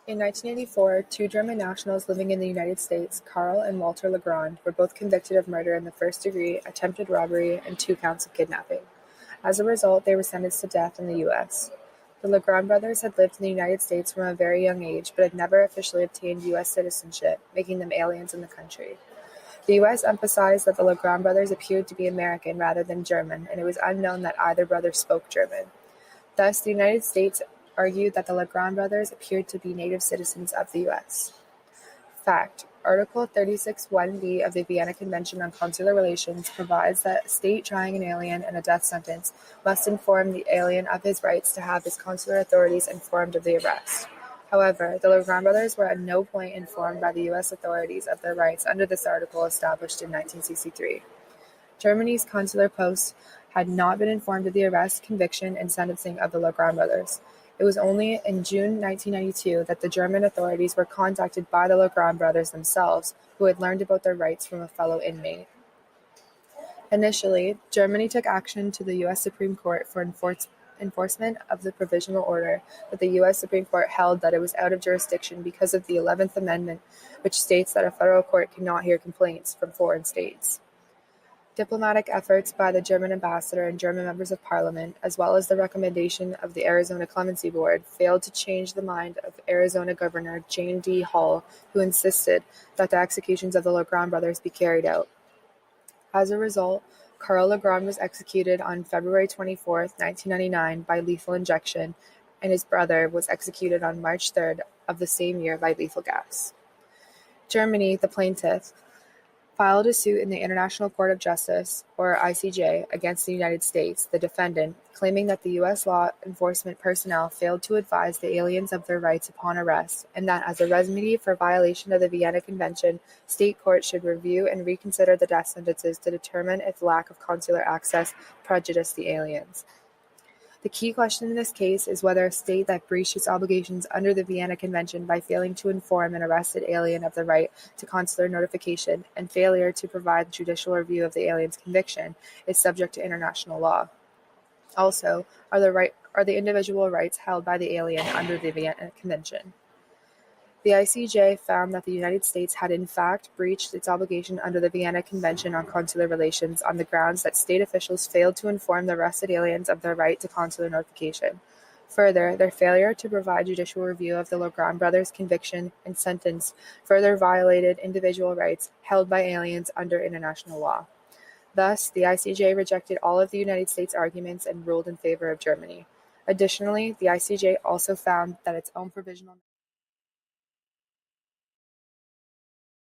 In 1984, two German nationals living in the United States, Karl and Walter Lagrand, were both convicted of murder in the first degree, attempted robbery, and 2 counts of kidnapping. As a result, they were sentenced to death in the U.S. The Lagrand brothers had lived in the United States from a very young age, but had never officially obtained U.S. citizenship, making them aliens in the country. The U.S. emphasized that the Lagrand brothers appeared to be American rather than German, and it was unknown that either brother spoke German. Thus, the United States argued that the Lagrand brothers appeared to be native citizens of the U.S. Fact: Article 36(1)(b) of the Vienna Convention on Consular Relations provides that a state trying an alien in a death sentence must inform the alien of his rights to have his consular authorities informed of the arrest. However, the Lagrand brothers were at no point informed by the U.S. authorities of their rights under this article established in 1963. Germany's consular post had not been informed of the arrest, conviction, and sentencing of the Lagrand brothers. It was only in June 1992 that the German authorities were contacted by the Lagrand brothers themselves, who had learned about their rights from a fellow inmate. Initially, Germany took action to the U.S. Supreme Court for enforcement of the provisional order, but the U.S. Supreme Court held that it was out of jurisdiction because of the 11th Amendment, which states that a federal court cannot hear complaints from foreign states. Diplomatic efforts by the German ambassador and German members of parliament, as well as the recommendation of the Arizona Clemency Board, failed to change the mind of Arizona Governor Jane D. Hall, who insisted that the executions of the Lagrand brothers be carried out. As a result, Karl Lagrand was executed on February 24, 1999 by lethal injection, and his brother was executed on March 3rd of the same year by lethal gas. Germany, the plaintiff, filed a suit in the International Court of Justice, or ICJ, against the United States, the defendant, claiming that the U.S. law enforcement personnel failed to advise the aliens of their rights upon arrest, and that as a remedy for violation of the Vienna Convention, state courts should review and reconsider the death sentences to determine if lack of consular access prejudiced the aliens. The key question in this case is whether a state that breached its obligations under the Vienna Convention by failing to inform an arrested alien of the right to consular notification and failure to provide judicial review of the alien's conviction is subject to international law. Also, are the individual rights held by the alien under the Vienna Convention? The ICJ found that the United States had in fact breached its obligation under the Vienna Convention on Consular Relations on the grounds that state officials failed to inform the arrested aliens of their right to consular notification. Further, their failure to provide judicial review of the Lagrand brothers' conviction and sentence further violated individual rights held by aliens under international law. Thus, the ICJ rejected all of the United States' arguments and ruled in favor of Germany. Additionally, the ICJ also found that its own provisional